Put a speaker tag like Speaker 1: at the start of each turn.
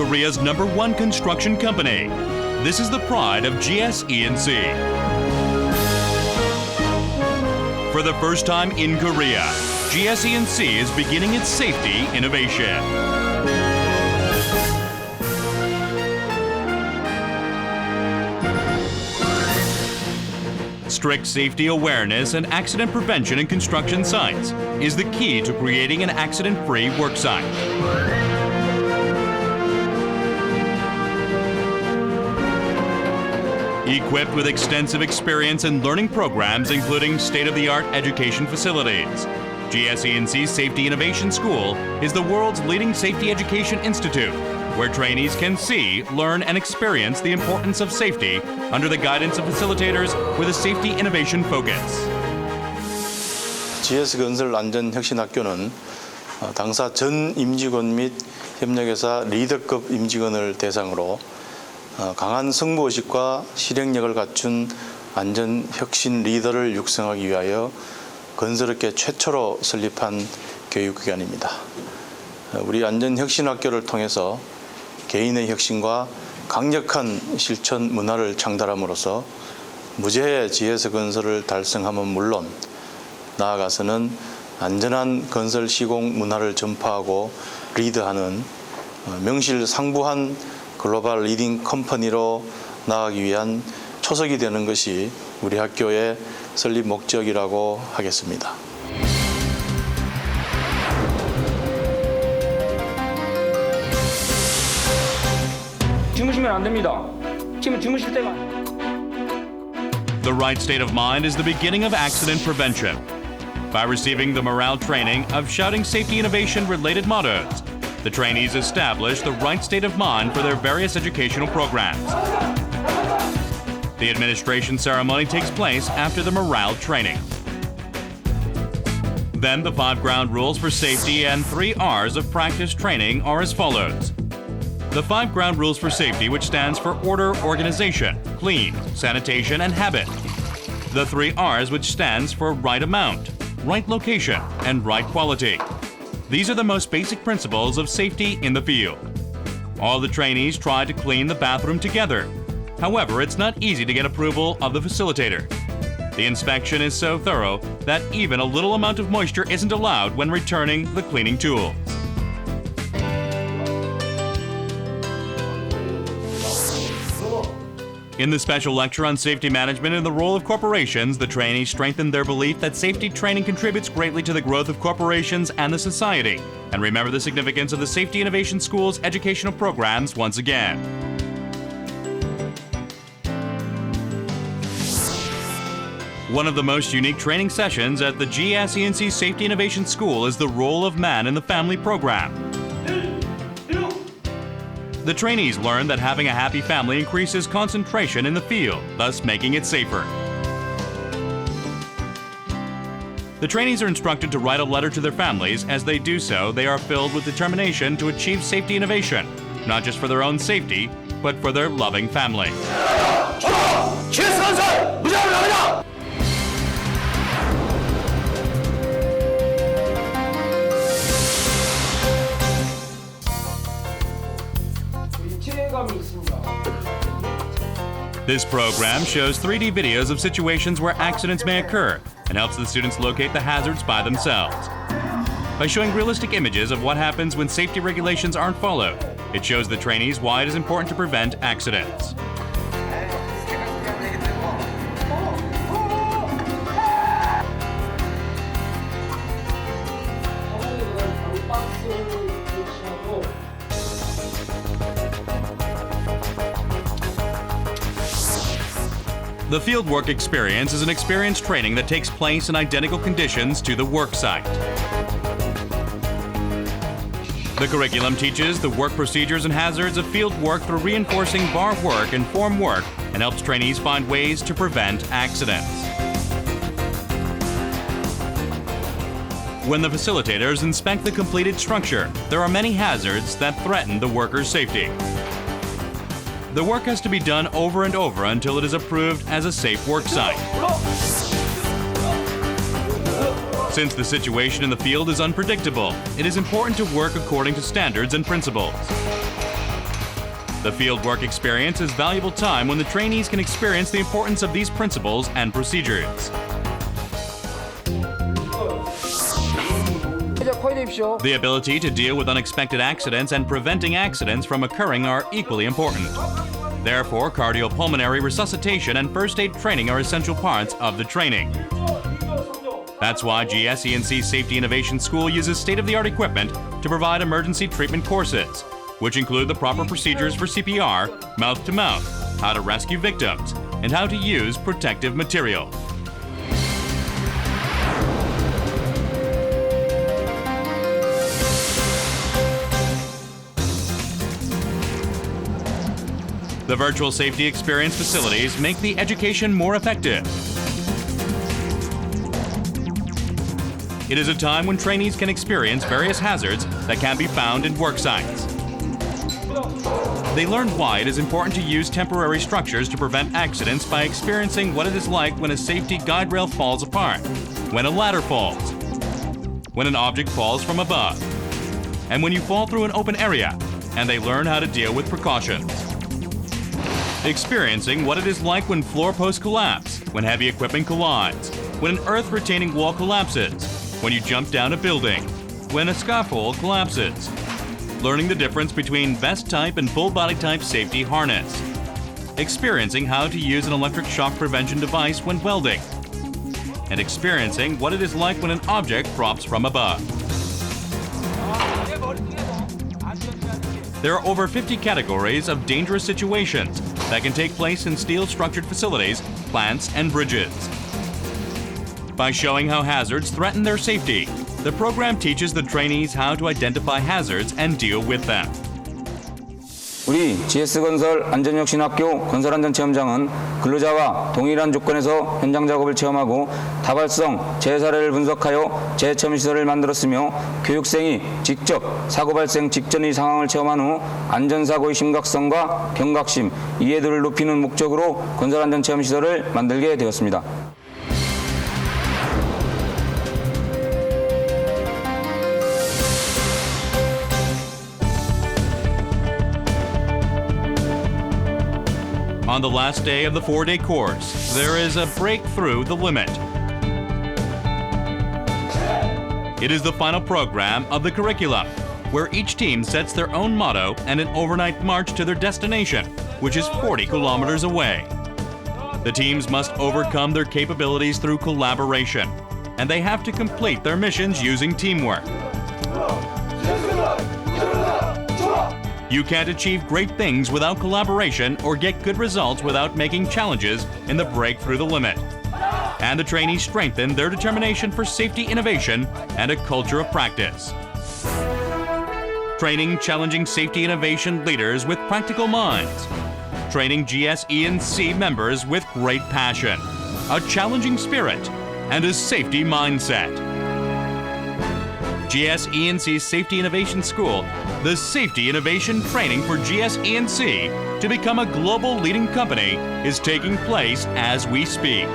Speaker 1: Korea's #1 construction company. This is the pride of GSE&C. For the first time in Korea, GSE&C is beginning its safety innovation. Strict safety awareness and accident prevention in construction sites is the key to creating an accident-free worksite. Equipped with extensive experience in learning programs including state-of-the-art education facilities, GSE&C's Safety Innovation School is the world's leading safety education institute, where trainees can see, learn, and experience the importance of safety under the guidance of facilitators with a safety innovation focus.
Speaker 2: GS건설안전혁신학교는 당사 전 임직원 및 협력회사 리더급 임직원을 대상으로 강한 승부의식과 실행력을 갖춘 안전혁신 리더를 육성하기 위하여 건설업계 최초로 설립한 교육기관입니다. 우리 안전혁신학교를 통해서 개인의 혁신과 강력한 실천 문화를 창달함으로써 무죄의 GS건설을 달성함은 물론 나아가서는 안전한 건설 시공 문화를 전파하고 리드하는 명실상부한 글로벌 리딩 컴퍼니로 나아가기 위한 초석이 되는 것이 우리 학교의 설립 목적이라고 하겠습니다.
Speaker 3: 주무시면 안 됩니다. 지금 주무실 때가.
Speaker 1: The right state of mind is the beginning of accident prevention. By receiving the morale training of shouting safety innovation-related mottos, the trainees establish the right state of mind for their various educational programs. The administration ceremony takes place after the morale training. Then the 5 ground rules for safety and 3 R's of practice training are as follows. The 5 ground rules for safety, which stands for order, organization, clean, sanitation, and habit. The 3 R's, which stands for right amount, right location, and right quality. These are the most basic principles of safety in the field. All the trainees try to clean the bathroom together. However, it's not easy to get approval of the facilitator. The inspection is so thorough that even a little amount of moisture isn't allowed when returning the cleaning tools. In the special lecture on safety management and the role of corporations, the trainees strengthened their belief that safety training contributes greatly to the growth of corporations and the society, and remember the significance of the Safety Innovation School's educational programs once again. One of the most unique training sessions at the GSE&C Safety Innovation School is the Role of Man in the Family program. The trainees learn that having a happy family increases concentration in the field, thus making it safer. The trainees are instructed to write a letter to their families. As they do so, they are filled with determination to achieve safety innovation, not just for their own safety, but for their loving family. This program shows 3D videos of situations where accidents may occur and helps the students locate the hazards by themselves. By showing realistic images of what happens when safety regulations aren't followed, it shows the trainees why it is important to prevent accidents. The fieldwork experience is an experience training that takes place in identical conditions to the work site. The curriculum teaches the work procedures and hazards of field work through reinforcing bar work and form work and helps trainees find ways to prevent accidents. When the facilitators inspect the completed structure, there are many hazards that threaten the worker's safety. The work has to be done over and over until it is approved as a safe work site. Since the situation in the field is unpredictable, it is important to work according to standards and principles. The fieldwork experience is valuable time when the trainees can experience the importance of these principles and procedures. The ability to deal with unexpected accidents and preventing accidents from occurring are equally important. Therefore, cardiopulmonary resuscitation and first aid training are essential parts of the training. That's why GS-ENC Safety Innovation School uses state-of-the-art equipment to provide emergency treatment courses, which include the proper procedures for CPR, mouth-to-mouth, how to rescue victims, and how to use protective material. The virtual safety experience facilities make the education more effective. It is a time when trainees can experience various hazards that can be found in work sites. They learn why it is important to use temporary structures to prevent accidents by experiencing what it is like when a safety guide rail falls apart, when a ladder falls, when an object falls from above, and when you fall through an open area, and they learn how to deal with precautions. Experiencing what it is like when floor posts collapse, when heavy equipment collides, when an earth-retaining wall collapses, when you jump down a building, when a scaffold collapses. Learning the difference between vest type and full body type safety harness. Experiencing how to use an electric shock prevention device when welding. And experiencing what it is like when an object drops from above. There are over 50 categories of dangerous situations that can take place in steel-structured facilities, plants, and bridges. By showing how hazards threaten their safety, the program teaches the trainees how to identify hazards and deal with them.
Speaker 4: 우리 GS건설 안전혁신학교 건설안전체험장은 근로자와 동일한 조건에서 현장 작업을 체험하고 다발성 재사례를 분석하여 재체험시설을 만들었으며 교육생이 직접 사고 발생 직전의 상황을 체험한 후 안전사고의 심각성과 경각심, 이해도를 높이는 목적으로 건설안전체험시설을 만들게 되었습니다.
Speaker 1: On the last day of the 4-day course, there is a break through the limit. It is the final program of the curriculum, where each team sets their own motto and an overnight march to their destination, which is 40 kilometers away. The teams must overcome their capabilities through collaboration, and they have to complete their missions using teamwork. You can't achieve great things without collaboration or get good results without making challenges in the break through the limit. And the trainees strengthen their determination for safety innovation and a culture of practice. Training challenging safety innovation leaders with practical minds. Training GS-ENC members with great passion, a challenging spirit, and a safety mindset. GS-ENC Safety Innovation School, the safety innovation training for GS-ENC to become a global leading company, is taking place as we speak.